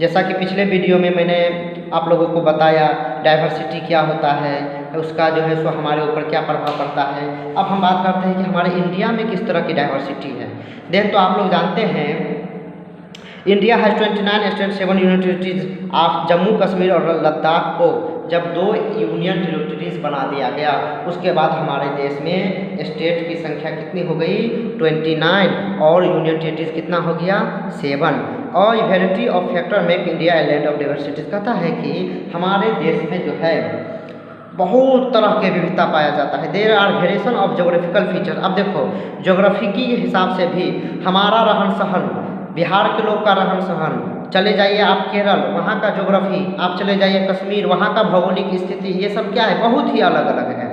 जैसा कि पिछले वीडियो में मैंने आप लोगों को बताया डाइवर्सिटी क्या होता है, उसका जो है सो हमारे ऊपर क्या प्रभाव पड़ता है। अब हम बात करते हैं कि हमारे इंडिया में किस तरह की डाइवर्सिटी है। देख तो आप लोग जानते हैं India has 29 state 7 union territories of Jammu Kashmir और लद्दाख को जब 2 यूनियन टेरिटरीज बना दिया गया, उसके बाद हमारे देश में स्टेट की संख्या कितनी हो गई 29 और यूनियन टेरिटरीज कितना हो गया 7। और variety of factor make India a land of diversities कहता है कि हमारे देश में जो है बहुत तरह के विविधता पाया जाता है। There are variation of geographical feature. अब देखो जोग्राफी के हिसाब से भी हमारा रहन सहन, बिहार के लोग का रहन सहन, चले जाइए आप केरल वहाँ का ज्योग्राफी, आप चले जाइए कश्मीर वहाँ का भौगोलिक स्थिति, ये सब क्या है बहुत ही अलग अलग है।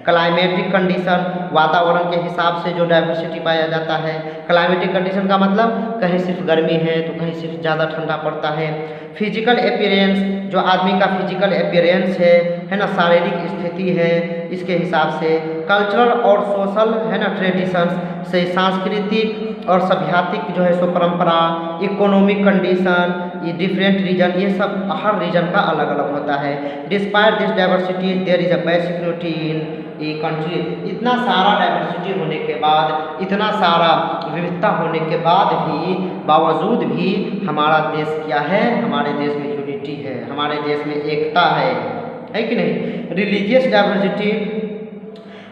क्लाइमेटिक कंडीशन, वातावरण के हिसाब से जो डाइवर्सिटी पाया जाता है। क्लाइमेटिक कंडीशन का मतलब कहीं सिर्फ गर्मी है तो कहीं सिर्फ ज़्यादा ठंडा पड़ता है। फिजिकल अपीयरेंस, जो आदमी का फिजिकल अपीयरेंस है ना, शारीरिक स्थिति है, इसके हिसाब से। कल्चरल और सोशल है ना ट्रेडिशंस से, सांस्कृतिक और सभ्यातिक जो है सो परंपरा। इकोनॉमिक कंडीशन, ये डिफरेंट रीजन, ये सब हर रीजन का अलग अलग होता है। Despite this diversity there is a basic unity in a country. इतना सारा डाइवर्सिटी होने के बाद, इतना सारा विविधता होने के बाद भी, बावजूद भी हमारा देश क्या है, हमारे देश में यूनिटी है, हमारे देश में एकता है कि नहीं। रिलीजियस डाइवर्सिटी,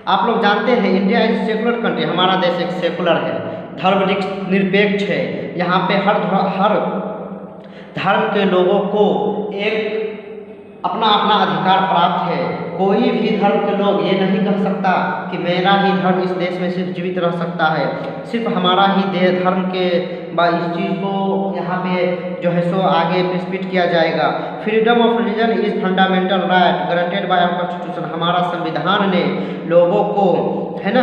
आप लोग जानते हैं इंडिया इज सेकुलर कंट्री, हमारा देश एक सेकुलर है, धर्मनिरपेक्ष है। यहाँ पे हर धर्म के लोगों को एक अपना अपना अधिकार प्राप्त है। कोई भी धर्म के लोग ये नहीं कह सकता कि मेरा ही धर्म इस देश में सिर्फ जीवित रह सकता है, सिर्फ हमारा ही धर्म के इस चीज़ को यहाँ पे जो है सो आगे स्पीड किया जाएगा। Freedom of religion is fundamental right granted by our constitution. हमारा संविधान ने लोगों को है ना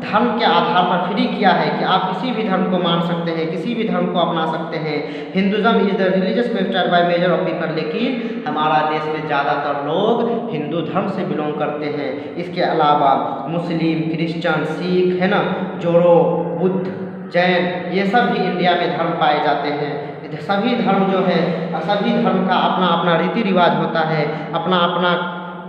धर्म के आधार पर फ्री किया है कि आप किसी भी धर्म को मान सकते हैं, किसी भी धर्म को अपना सकते हैं। Hinduism is the religious practice by major of people, लेकिन हमारा देश में ज़्यादातर लोग हिंदू धर्म से बिलोंग करते हैं। इसके अलावा मुस्लिम, क्रिश्चियन, सिख है ना, जोड़ो, बुद्ध, जैन, ये सब भी इंडिया में धर्म पाए जाते हैं। सभी धर्म जो है, सभी धर्म का अपना अपना रीति रिवाज होता है, अपना अपना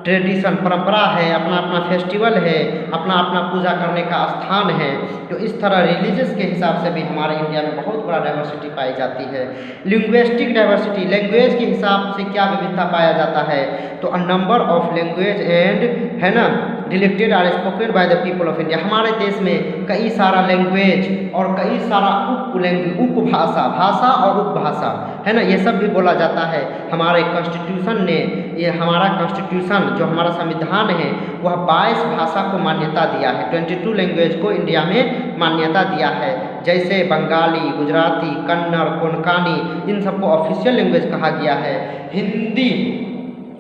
ट्रेडिशन परंपरा है, अपना अपना फेस्टिवल है, अपना अपना पूजा करने का स्थान है। तो इस तरह रिलीजियस के हिसाब से भी हमारे इंडिया में बहुत बड़ा डाइवर्सिटी पाई जाती है। लिंग्विस्टिक डाइवर्सिटी, लैंग्वेज के हिसाब से क्या विविधता पाया जाता है, तो a number of language and है ना dialects are spoken by the people of India. हमारे देश में कई सारा लैंग्वेज और कई सारा उपभाषा, भाषा और उपभाषा है ना, ये सब भी बोला जाता है। हमारे कॉन्स्टिट्यूशन ने, ये हमारा कॉन्स्टिट्यूशन जो हमारा संविधान है वह 22 भाषा को मान्यता दिया है, 22 लैंग्वेज को इंडिया में मान्यता दिया है। जैसे बंगाली, गुजराती, कन्नड़, कोंकणी, इन सबको ऑफिशियल लैंग्वेज कहा गया है। Hindi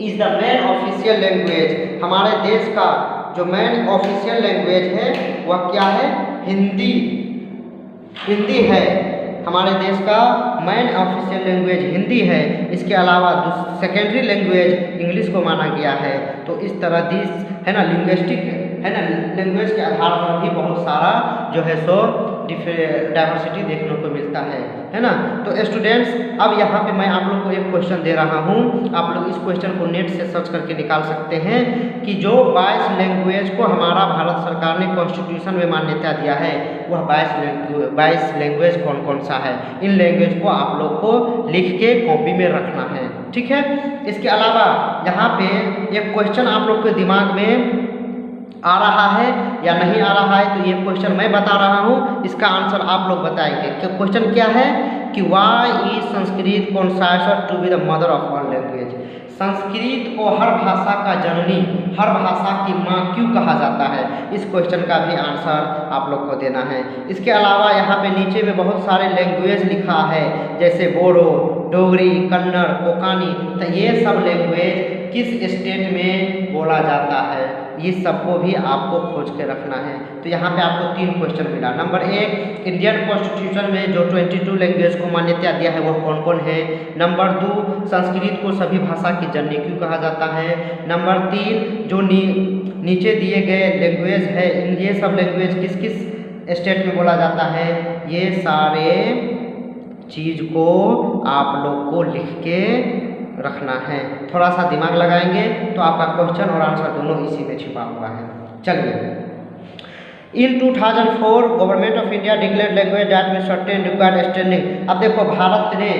is the main official language. हमारे देश का जो मेन ऑफिशियल लैंग्वेज है वह क्या है, हिंदी है। हमारे देश का मेन ऑफिशियल लैंग्वेज हिंदी है। इसके अलावा सेकेंडरी लैंग्वेज इंग्लिश को माना गया है। तो इस तरह दिस है ना लिंग्विस्टिक है ना लैंग्वेज के आधार पर भी बहुत सारा जो है सो डाइवर्सिटी देखने को मिलता है ना। तो स्टूडेंट्स, अब यहाँ पे मैं आप लोग को एक क्वेश्चन दे रहा हूँ, आप लोग इस क्वेश्चन को नेट से सर्च करके निकाल सकते हैं कि जो 22 लैंग्वेज को हमारा भारत सरकार ने कॉन्स्टिट्यूशन में मान्यता दिया है वह 22 लैंग्वेज कौन कौन सा है। इन लैंग्वेज को आप लोग को लिख के कॉपी में रखना है, ठीक है। इसके अलावा यहाँ पे एक क्वेश्चन आप लोग के दिमाग में आ रहा है या नहीं आ रहा है, तो ये क्वेश्चन मैं बता रहा हूँ, इसका आंसर आप लोग बताएंगे। क्वेश्चन क्या है कि why is Sanskrit considered to be the mother of all language. Sanskrit को हर भाषा का जननी, हर भाषा की माँ क्यों कहा जाता है, इस क्वेश्चन का भी आंसर आप लोग को देना है। इसके अलावा यहाँ पे नीचे में बहुत सारे लैंग्वेज लिखा है, जैसे बोडो, डोगरी, कन्नड़, कोंकणी, तो ये सब लैंग्वेज किस स्टेट में बोला जाता है, ये सबको भी आपको खोज के रखना है। तो यहाँ पे आपको 3 क्वेश्चन मिला। नंबर 1, इंडियन कॉन्स्टिट्यूशन में जो 22 लैंग्वेज को मान्यता दिया है वो कौन कौन है। नंबर 2, संस्कृत को सभी भाषा की जननी क्यों कहा जाता है। नंबर 3, जो नीचे दिए गए लैंग्वेज है, ये सब लैंग्वेज किस किस स्टेट में बोला जाता है, ये सारे चीज़ को आप लोग को लिख के रखना है। थोड़ा सा दिमाग लगाएंगे तो आपका क्वेश्चन और आंसर दोनों इसी में छिपा हुआ है। चलिए, इन 2004 government of India declare language that में सर्टेन रिक्वायर्ड स्टैंडिंग। अब देखो, भारत ने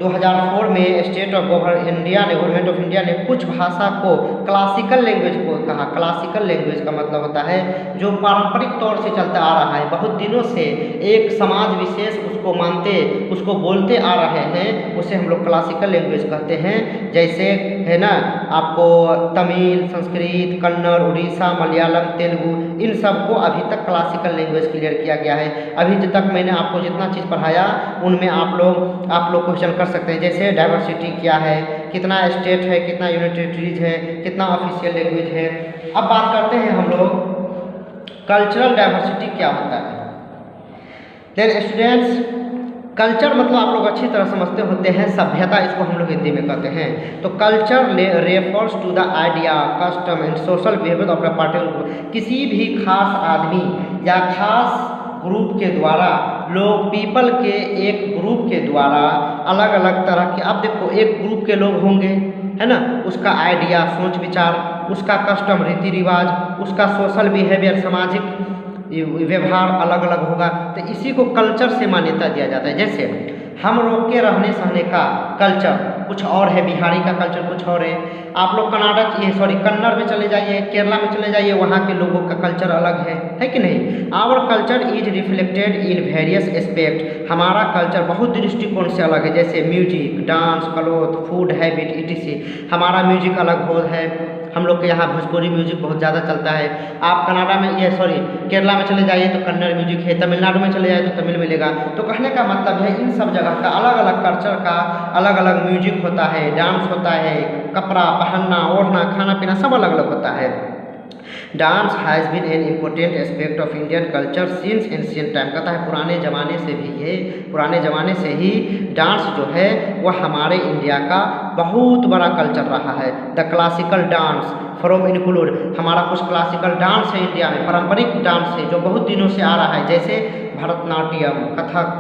2004 में स्टेट ऑफ इंडिया ने, गवर्नमेंट ऑफ इंडिया ने कुछ भाषा को क्लासिकल लैंग्वेज को कहा। क्लासिकल लैंग्वेज का मतलब होता है जो पारंपरिक तौर से चलता आ रहा है, बहुत दिनों से एक समाज विशेष उसको मानते, उसको बोलते आ रहे हैं, उसे हम लोग क्लासिकल लैंग्वेज कहते हैं। जैसे है ना, आपको तमिल, संस्कृत, कन्नड़, उड़ीसा, मलयालम, तेलुगु, इन सबको अभी तक क्लासिकल लैंग्वेज क्लियर किया गया है। अभी तक मैंने आपको जितना चीज़ पढ़ाया उनमें आप लोग क्वेश्चन कर सकते हैं। जैसे डाइवर्सिटी क्या है, कितना स्टेट है, कितना यूनिट टेरिटरीज है, कितना ऑफिशियल लैंग्वेज है। अब बात करते हैं हम लोग कल्चरल डाइवर्सिटी क्या होता है। देन स्टूडेंट्स, कल्चर मतलब आप लोग अच्छी तरह समझते होते हैं सभ्यता, इसको हम लोग हिंदी में कहते हैं। तो culture refers to the idea, custom and social behaviour of the particular. किसी भी खास आदमी या खास ग्रुप के द्वारा, लोग पीपल के एक ग्रुप के द्वारा अलग अलग तरह के, आप देखो एक ग्रुप के लोग होंगे, है ना, उसका आइडिया, सोच विचार, उसका कस्टम, रीति रिवाज, उसका सोशल बिहेवियर, सामाजिक व्यवहार अलग अलग होगा। तो इसी को कल्चर से मान्यता दिया जाता है। जैसे हम लोग के रहने सहने का कल्चर कुछ और है, बिहारी का कल्चर कुछ और है। आप लोग कन्नड़ में चले जाइए, केरला में चले जाइए, वहाँ के लोगों का कल्चर अलग है कि नहीं। Our culture is reflected in various aspect. हमारा कल्चर बहुत दृष्टिकोण से अलग है, जैसे music, dance, cloth, food habit etc। हमारा म्यूजिक अलग है। हम लोग के यहाँ भोजपुरी म्यूजिक बहुत ज़्यादा चलता है। आप केरला में चले जाइए तो कन्नड़ म्यूजिक है, तमिलनाडु में चले जाइए तो तमिल मिलेगा। तो कहने का मतलब है इन सब जगह का अलग अलग कल्चर का अलग अलग म्यूजिक होता है, डांस होता है, कपड़ा पहनना, ओढ़ना, खाना पीना सब अलग अलग होता है। Dance has been an important aspect of Indian culture since ancient time. कहता है पुराने ज़माने से ही डांस जो है वह हमारे इंडिया का बहुत बड़ा कल्चर रहा है। The classical dance from include, हमारा कुछ क्लासिकल डांस है इंडिया में, पारंपरिक डांस है जो बहुत दिनों से आ रहा है, जैसे भरतनाट्यम,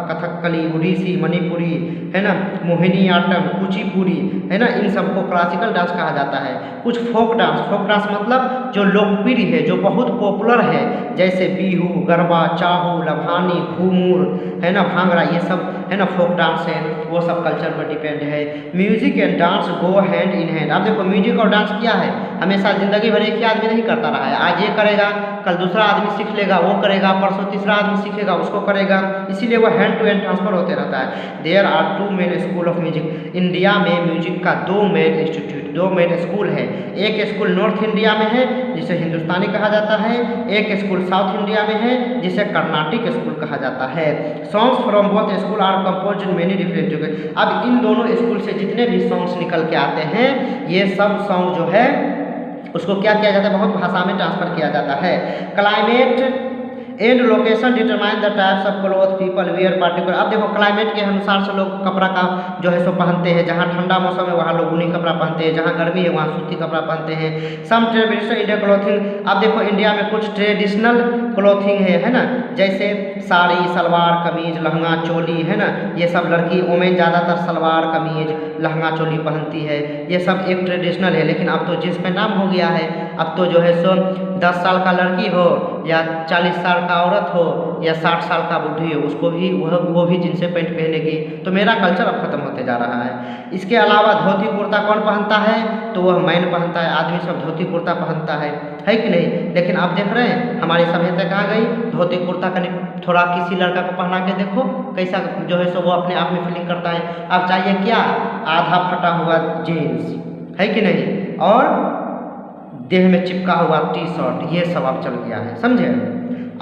कथकली, ओडिसी, मणिपुरी, है ना, मोहिनीअट्टम, कुचिपुड़ी, है ना, इन सबको क्लासिकल डांस कहा जाता है। कुछ फोक डांस मतलब जो लोकप्रिय है, जो बहुत पॉपुलर है, जैसे बिहू, गरबा, चाहू, लभानी, घूमर, है ना, भांगड़ा, ये सब है ना फोक डांस है, वो सब कल्चर पर डिपेंड है। Music and dance go hand in hand. आप देखो म्यूजिक और डांस क्या है, हमेशा जिंदगी भर एक ही आदमी नहीं करता रहा है। आज ये करेगा, कल दूसरा आदमी सीख लेगा, वो करेगा, परसों तीसरा आदमी सीखेगा, उसको करेगा, इसीलिए वो हैंड टू हैंड ट्रांसफर होते रहता है। There are 2 main school of music. India में म्यूजिक का 2 मेन इंस्टीट्यूट, 2 मेन स्कूल है। एक स्कूल नॉर्थ इंडिया में है जिसे हिंदुस्तानी कहा जाता है, एक स्कूल साउथ इंडिया में है जिसे कर्नाटिक स्कूल कहा जाता है। Songs from both school are composed in many different जगह। अब इन दोनों स्कूल से जितने भी सॉन्ग्स निकल के आते हैं, ये सब सॉन्ग जो है उसको क्या किया जाता है, बहुत भाषा में ट्रांसफर किया जाता है। Climate and location determine the types of cloth people wear particular. अब देखो क्लाइमेट के अनुसार से लोग कपड़ा का जो है सो पहनते हैं। जहाँ ठंडा मौसम है वहाँ लोग ऊनी कपड़ा पहनते हैं, जहाँ गर्मी है वहाँ सूती कपड़ा पहनते हैं। Some traditional Indian clothing. अब देखो इंडिया में कुछ ट्रेडिशनल क्लोथिंग है ना, जैसे साड़ी, सलवार कमीज, लहंगा चोली, है ना, ये सब लड़की वोमेन ज़्यादातर सलवार कमीज लहंगा चोली पहनती है, ये सब एक ट्रेडिशनल है। लेकिन अब तो जींस पैंट नाम हो गया है। अब तो जो है सो 10 साल का लड़की हो या 40 साल का औरत हो या 60 साल का बुढ़ी हो, उसको भी वो भी जींस पैंट पहनेगी। तो मेरा कल्चर अब खत्म होते जा रहा है। इसके अलावा धोती कुर्ता कौन पहनता है, तो वह मैन पहनता है। आदमी सब धोती कुर्ता पहनता है कि नहीं। लेकिन आप देख रहे हैं हमारी सभ्यता कहाँ गई। धोती कुर्ता का थोड़ा किसी लड़का को पहना के देखो कैसा जो है सो वो अपने आप में फीलिंग करता है। आप चाहिए क्या, आधा फटा हुआ जीन्स, है कि नहीं, और देह में चिपका हुआ टी-शर्ट, ये सब अब चल गया है, समझे।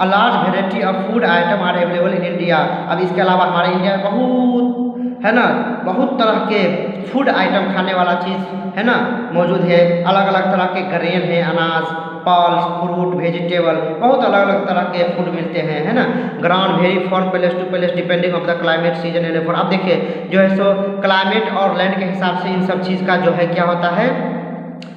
A large variety of food item are available in India. अब इसके अलावा हमारे इंडिया में बहुत है ना, बहुत तरह के फूड आइटम खाने वाला चीज़ है ना मौजूद है। अलग अलग तरह के ग्रेन है, अनाज, पल्स, फ्रूट, वेजिटेबल, बहुत अलग अलग तरह के फूड मिलते हैं, है ना। Ground vary from place to place depending of the climate season and for. अब देखिए जो है सो क्लाइमेट और लैंड के हिसाब से इन सब चीज़ का जो है क्या होता है,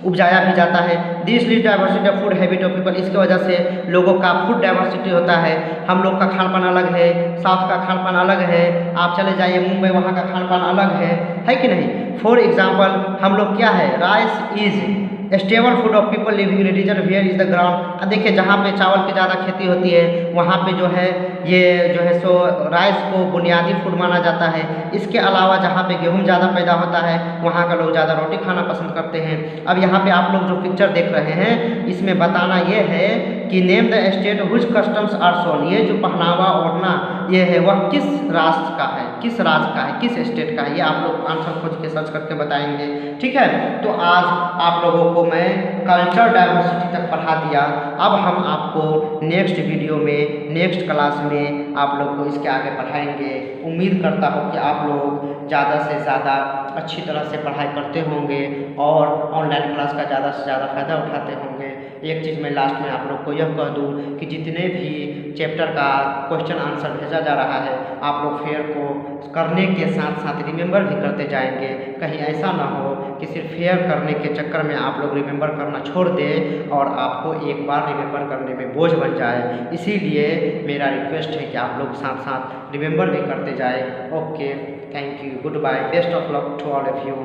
उपजाया भी जाता है। This lead diversity of food habit of people, इसकी वजह से लोगों का फूड डाइवर्सिटी होता है। हम लोग का खान पान अलग है, साउथ का खान पान अलग है, आप चले जाइए मुंबई, वहाँ का खान पान अलग है कि नहीं। फॉर एग्जाम्पल हम लोग क्या है, rice is stable food of people living in region where is the ground. देखिए जहाँ पे चावल की ज़्यादा खेती होती है वहाँ पे जो है ये जो है सो राइस को बुनियादी फूड माना जाता है। इसके अलावा जहाँ पे गेहूँ ज़्यादा पैदा होता है वहाँ का लोग ज़्यादा रोटी खाना पसंद करते हैं। अब यहाँ पे आप लोग जो पिक्चर देख रहे हैं इसमें बताना ये है कि name the state which customs are shown, ये जो पहनावा ओढ़ना ये है वह किस राष्ट्र का है, किस राज्य का है, किस स्टेट का है, ये आप लोग आंसर खोज के सर्च करके बताएंगे। ठीक है, तो आज आप लोगों को मैं कल्चर डाइवर्सिटी तक पढ़ा दिया। अब हम आपको नेक्स्ट वीडियो में, नेक्स्ट क्लास में आप लोग को इसके आगे पढ़ाएंगे। उम्मीद करता हूँ कि आप लोग ज़्यादा से ज़्यादा अच्छी तरह से पढ़ाई करते होंगे और ऑनलाइन क्लास का ज़्यादा से ज़्यादा फ़ायदा उठाते होंगे। एक चीज़ मैं लास्ट में आप लोग को यह कह दूँ कि जितने भी चैप्टर का क्वेश्चन आंसर भेजा जा रहा है आप लोग फेयर को करने के साथ साथ रिमेंबर भी करते जाएंगे। कहीं ऐसा ना हो कि सिर्फ फेयर करने के चक्कर में आप लोग रिमेंबर करना छोड़ दें और आपको एक बार रिमेंबर करने में बोझ बन जाए। इसीलिए मेरा रिक्वेस्ट है कि आप लोग साथ साथ रिमेंबर भी करते जाए। Okay, thank you, goodbye, best of luck to all of you.